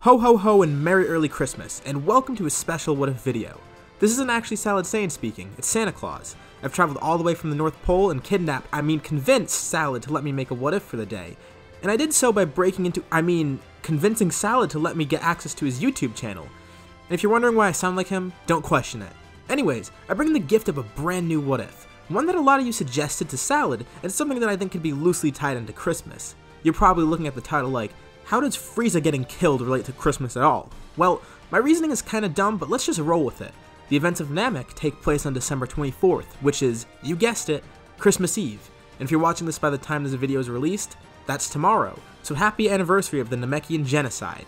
Ho ho ho and merry early Christmas, and welcome to a special What If video. This isn't actually Salad Saiyan speaking, it's Santa Claus. I've traveled all the way from the North Pole and convinced Salad to let me make a what if for the day. And I did so by convincing Salad to let me get access to his YouTube channel. And if you're wondering why I sound like him, don't question it. Anyways, I bring the gift of a brand new what if, one that a lot of you suggested to Salad, and something that I think could be loosely tied into Christmas. You're probably looking at the title like, how does Frieza getting killed relate to Christmas at all? Well, my reasoning is kinda dumb, but let's just roll with it. The events of Namek take place on December 24th, which is, you guessed it, Christmas Eve. And if you're watching this by the time this video is released, that's tomorrow. So happy anniversary of the Namekian genocide.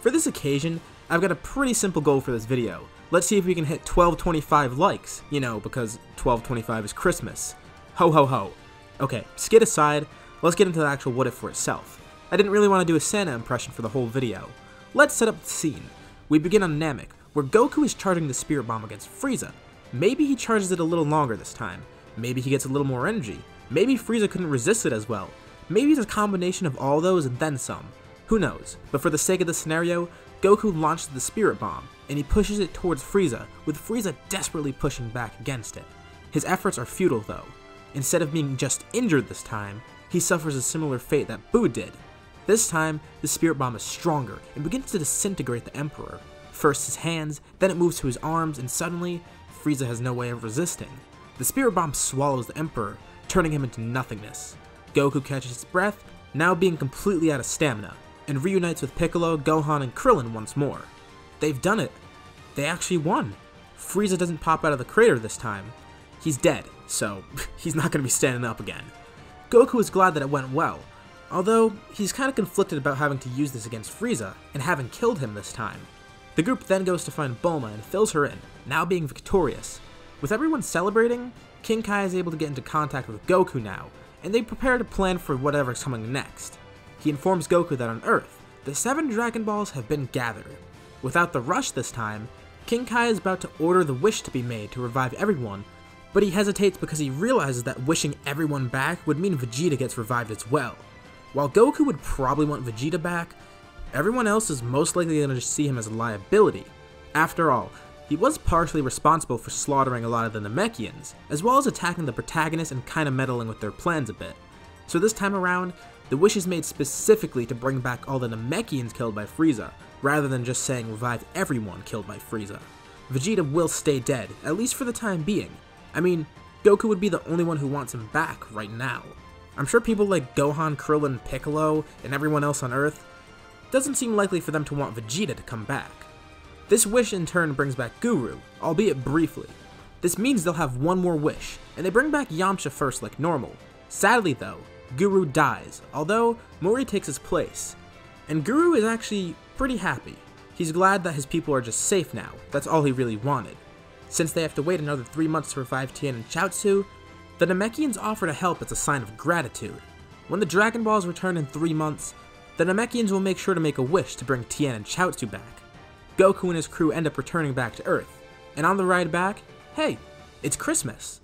For this occasion, I've got a pretty simple goal for this video. Let's see if we can hit 1225 likes, because 1225 is Christmas. Ho ho ho. Okay, skid aside, let's get into the actual what if for itself. I didn't really want to do a Santa impression for the whole video. Let's set up the scene. We begin on Namek, where Goku is charging the Spirit Bomb against Frieza. Maybe he charges it a little longer this time. Maybe he gets a little more energy. Maybe Frieza couldn't resist it as well. Maybe it's a combination of all those and then some. Who knows? But for the sake of the scenario, Goku launches the Spirit Bomb, and he pushes it towards Frieza, with Frieza desperately pushing back against it. His efforts are futile though. Instead of being just injured this time, he suffers a similar fate that Boo did. This time, the Spirit Bomb is stronger and begins to disintegrate the Emperor. First his hands, then it moves to his arms, and suddenly, Frieza has no way of resisting. The Spirit Bomb swallows the Emperor, turning him into nothingness. Goku catches his breath, now being completely out of stamina, and reunites with Piccolo, Gohan, and Krillin once more. They've done it. They actually won. Frieza doesn't pop out of the crater this time. He's dead, so he's not going to be standing up again. Goku is glad that it went well, although he's kind of conflicted about having to use this against Frieza and having killed him this time. The group then goes to find Bulma and fills her in, now being victorious. With everyone celebrating, King Kai is able to get into contact with Goku now, and they prepare to plan for whatever's coming next. He informs Goku that on Earth, the 7 Dragon Balls have been gathered. Without the rush this time, King Kai is about to order the wish to be made to revive everyone, but he hesitates because he realizes that wishing everyone back would mean Vegeta gets revived as well. While Goku would probably want Vegeta back, everyone else is most likely going to see him as a liability. After all, he was partially responsible for slaughtering a lot of the Namekians, as well as attacking the protagonist and kinda meddling with their plans a bit. So this time around, the wish is made specifically to bring back all the Namekians killed by Frieza, rather than just saying revive everyone killed by Frieza. Vegeta will stay dead, at least for the time being. Goku would be the only one who wants him back right now. I'm sure people like Gohan, Krillin, Piccolo, and everyone else on Earth, doesn't seem likely for them to want Vegeta to come back. This wish in turn brings back Guru, albeit briefly. This means they'll have one more wish, and they bring back Yamcha first like normal. Sadly though, Guru dies, although Mori takes his place. And Guru is actually pretty happy. He's glad that his people are just safe now, that's all he really wanted. Since they have to wait another 3 months to revive Tien and Chaozu, the Namekians offer to help as a sign of gratitude. When the Dragon Balls return in 3 months, the Namekians will make sure to make a wish to bring Tien and Chaozu back. Goku and his crew end up returning back to Earth, and on the ride back, hey, it's Christmas.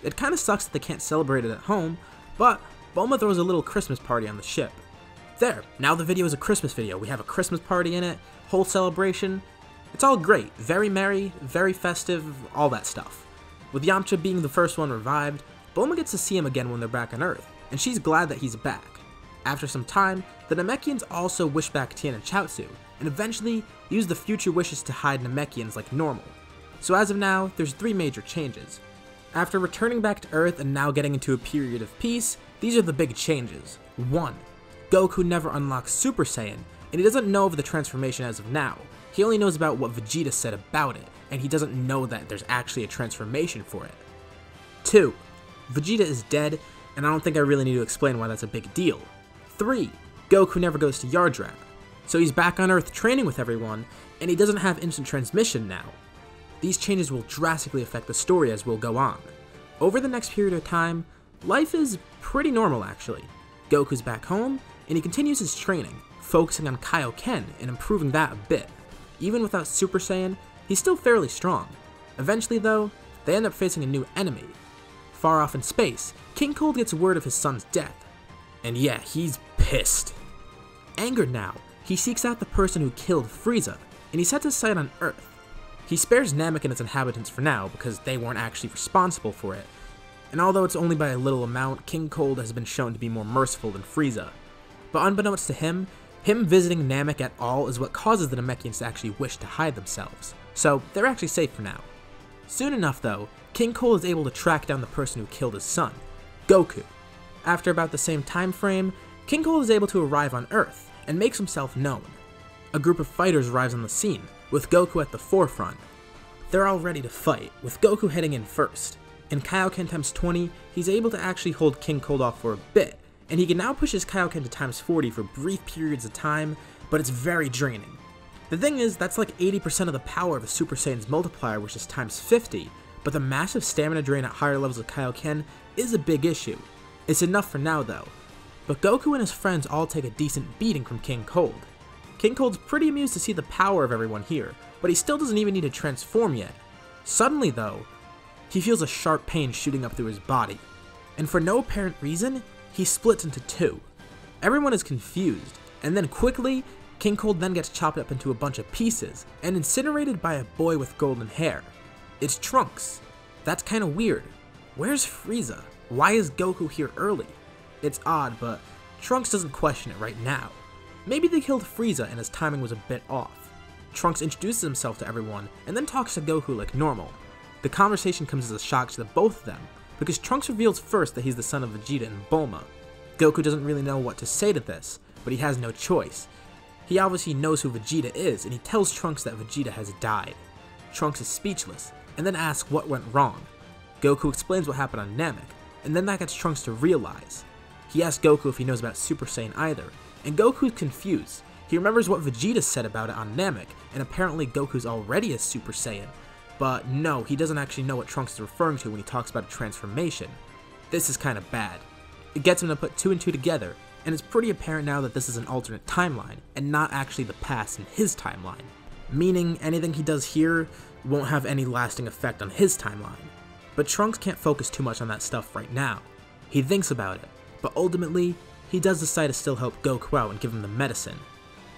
It kinda sucks that they can't celebrate it at home, but Bulma throws a little Christmas party on the ship. There, now the video is a Christmas video. We have a Christmas party in it, whole celebration. It's all great, very merry, very festive, all that stuff. With Yamcha being the first one revived, Bulma gets to see him again when they're back on Earth, and she's glad that he's back. After some time, the Namekians also wish back Tien and Chaozu, and eventually use the future wishes to hide Namekians like normal. So as of now, there's 3 major changes. After returning back to Earth and now getting into a period of peace, these are the big changes. 1. Goku never unlocks Super Saiyan, and he doesn't know of the transformation as of now. He only knows about what Vegeta said about it, and he doesn't know that there's actually a transformation for it. 2. Vegeta is dead, and I don't think I really need to explain why that's a big deal. 3. Goku never goes to Yardrat, so he's back on Earth training with everyone, and he doesn't have instant transmission now. These changes will drastically affect the story as we'll go on. Over the next period of time, life is pretty normal actually. Goku's back home, and he continues his training, focusing on Kaioken and improving that a bit. Even without Super Saiyan, he's still fairly strong. Eventually though, they end up facing a new enemy. Far off in space, King Cold gets word of his son's death. And yeah, he's pissed. Angered now, he he seeks out the person who killed Frieza, and he sets his sight on Earth. He spares Namek and its inhabitants for now because they weren't actually responsible for it, and although it's only by a little amount, King Cold has been shown to be more merciful than Frieza. But unbeknownst to him visiting Namek at all is what causes the Namekians to actually wish to hide themselves, so they're actually safe for now. Soon enough though, King Cold is able to track down the person who killed his son, Goku. After about the same time frame, King Cold is able to arrive on Earth and makes himself known. A group of fighters arrives on the scene, with Goku at the forefront. They're all ready to fight, with Goku heading in first. In Kaioken times 20, he's able to actually hold King Cold off for a bit, and he can now push his Kaioken to times 40 for brief periods of time, but it's very draining. The thing is, that's like 80% of the power of a Super Saiyan's multiplier, which is times 50, but the massive stamina drain at higher levels of Kaioken is a big issue. It's enough for now though, but Goku and his friends all take a decent beating from King Cold. King Cold's pretty amused to see the power of everyone here, but he still doesn't even need to transform yet. Suddenly though, he feels a sharp pain shooting up through his body, and for no apparent reason, he splits into two. Everyone is confused, and then quickly, King Cold then gets chopped up into a bunch of pieces, and incinerated by a boy with golden hair. It's Trunks. That's kinda weird. Where's Frieza? Why is Goku here early? It's odd, but Trunks doesn't question it right now. Maybe they killed Frieza and his timing was a bit off. Trunks introduces himself to everyone, and then talks to Goku like normal. The conversation comes as a shock to the both of them, because Trunks reveals first that he's the son of Vegeta and Bulma. Goku doesn't really know what to say to this, but he has no choice. He obviously knows who Vegeta is, and he tells Trunks that Vegeta has died. Trunks is speechless, and then asks what went wrong. Goku explains what happened on Namek, and then that gets Trunks to realize. He asks Goku if he knows about Super Saiyan either, and Goku's confused. He remembers what Vegeta said about it on Namek, and apparently Goku's already a Super Saiyan. But no, he doesn't actually know what Trunks is referring to when he talks about a transformation. This is kinda bad. It gets him to put 2 and 2 together, and it's pretty apparent now that this is an alternate timeline, and not actually the past in his timeline. Meaning anything he does here won't have any lasting effect on his timeline. But Trunks can't focus too much on that stuff right now. He thinks about it, but ultimately, he does decide to still help Goku out and give him the medicine.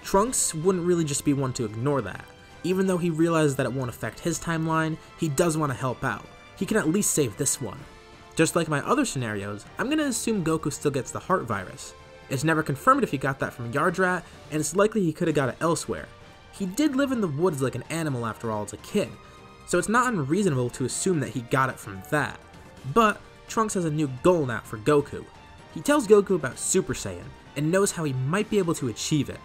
Trunks wouldn't really just be one to ignore that. Even though he realizes that it won't affect his timeline, he does want to help out. He can at least save this one. Just like my other scenarios, I'm gonna assume Goku still gets the heart virus. It's never confirmed if he got that from Yardrat, and it's likely he could have got it elsewhere. He did live in the woods like an animal after all as a kid, so it's not unreasonable to assume that he got it from that. But Trunks has a new goal now for Goku. He tells Goku about Super Saiyan, and knows how he might be able to achieve it.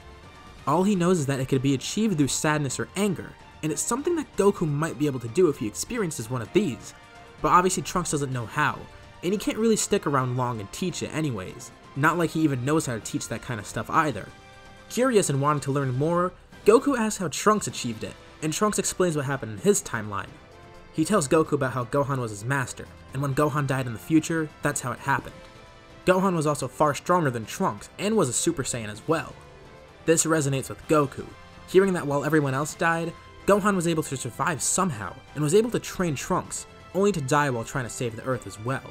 All he knows is that it could be achieved through sadness or anger, and it's something that Goku might be able to do if he experiences one of these. But obviously Trunks doesn't know how, and he can't really stick around long and teach it anyways. Not like he even knows how to teach that kind of stuff either. Curious and wanting to learn more, Goku asks how Trunks achieved it, and Trunks explains what happened in his timeline. He tells Goku about how Gohan was his master, and when Gohan died in the future, that's how it happened. Gohan was also far stronger than Trunks, and was a Super Saiyan as well. This resonates with Goku, hearing that while everyone else died, Gohan was able to survive somehow, and was able to train Trunks, only to die while trying to save the Earth as well.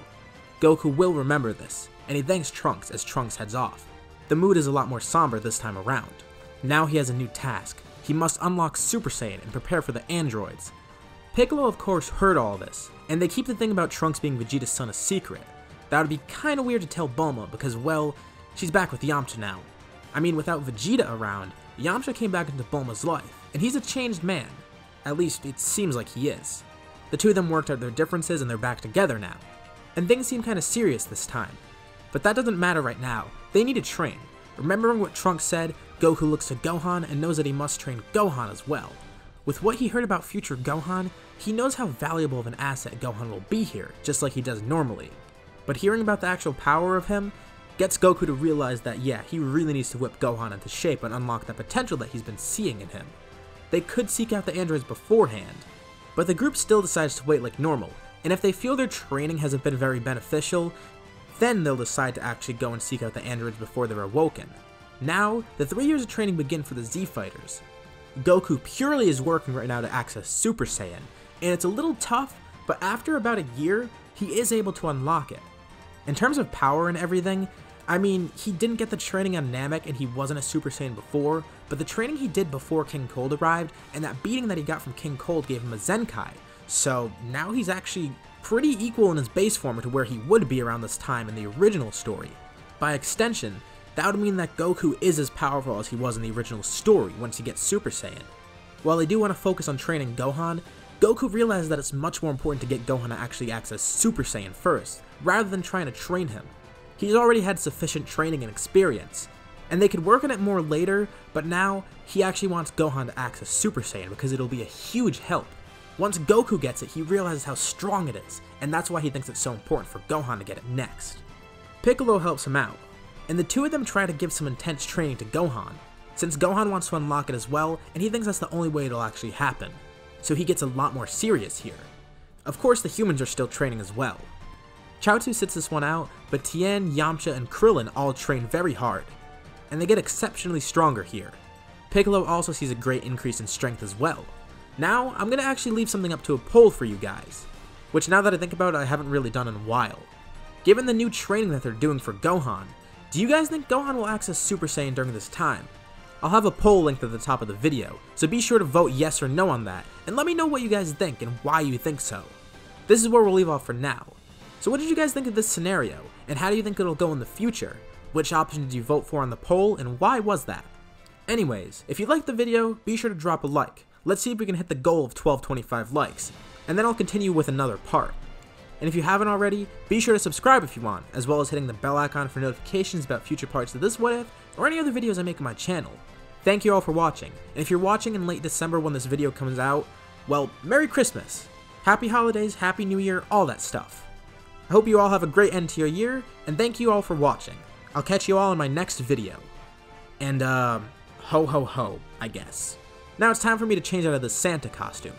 Goku will remember this, and he thanks Trunks as Trunks heads off. The mood is a lot more somber this time around. Now he has a new task. He must unlock Super Saiyan and prepare for the androids. Piccolo of course heard all this, and they keep the thing about Trunks being Vegeta's son a secret. That would be kinda weird to tell Bulma because, well, she's back with Yamcha now. I mean, without Vegeta around, Yamcha came back into Bulma's life, and he's a changed man. At least, it seems like he is. The two of them worked out their differences and they're back together now. And things seem kinda serious this time. But that doesn't matter right now. They need to train. Remembering what Trunks said, Goku looks to Gohan and knows that he must train Gohan as well. With what he heard about future Gohan, he knows how valuable of an asset Gohan will be here, just like he does normally. But hearing about the actual power of him gets Goku to realize that yeah, he really needs to whip Gohan into shape and unlock the potential that he's been seeing in him. They could seek out the androids beforehand, but the group still decides to wait like normal, and if they feel their training hasn't been very beneficial, then they'll decide to actually go and seek out the androids before they're awoken. Now, the 3 years of training begin for the Z Fighters. Goku purely is working right now to access Super Saiyan, and it's a little tough, but after about a year, he is able to unlock it. In terms of power and everything, I mean, he didn't get the training on Namek and he wasn't a Super Saiyan before, but the training he did before King Cold arrived, and that beating that he got from King Cold gave him a Zenkai, so now he's actually pretty equal in his base form to where he would be around this time in the original story. By extension, that would mean that Goku is as powerful as he was in the original story once he gets Super Saiyan. While they do want to focus on training Gohan, Goku realizes that it's much more important to get Gohan to actually access Super Saiyan first, rather than trying to train him. He's already had sufficient training and experience, and they could work on it more later, but now he actually wants Gohan to access Super Saiyan because it'll be a huge help. Once Goku gets it, he realizes how strong it is, and that's why he thinks it's so important for Gohan to get it next. Piccolo helps him out, and the two of them try to give some intense training to Gohan, since Gohan wants to unlock it as well, and he thinks that's the only way it'll actually happen, so he gets a lot more serious here. Of course, the humans are still training as well. Chaozu sits this one out, but Tien, Yamcha, and Krillin all train very hard, and they get exceptionally stronger here. Piccolo also sees a great increase in strength as well. Now, I'm going to actually leave something up to a poll for you guys, which now that I think about it, I haven't really done in a while. Given the new training that they're doing for Gohan, do you guys think Gohan will access Super Saiyan during this time? I'll have a poll linked at the top of the video, so be sure to vote yes or no on that, and let me know what you guys think and why you think so. This is where we'll leave off for now. So what did you guys think of this scenario, and how do you think it'll go in the future? Which option did you vote for on the poll, and why was that? Anyways, if you liked the video, be sure to drop a like. Let's see if we can hit the goal of 1225 likes, and then I'll continue with another part. And if you haven't already, be sure to subscribe if you want, as well as hitting the bell icon for notifications about future parts of this What If, or any other videos I make on my channel. Thank you all for watching, and if you're watching in late December when this video comes out, well, Merry Christmas! Happy Holidays, Happy New Year, all that stuff. I hope you all have a great end to your year, and thank you all for watching. I'll catch you all in my next video. And, ho ho ho, I guess. Now it's time for me to change out of the Santa costume.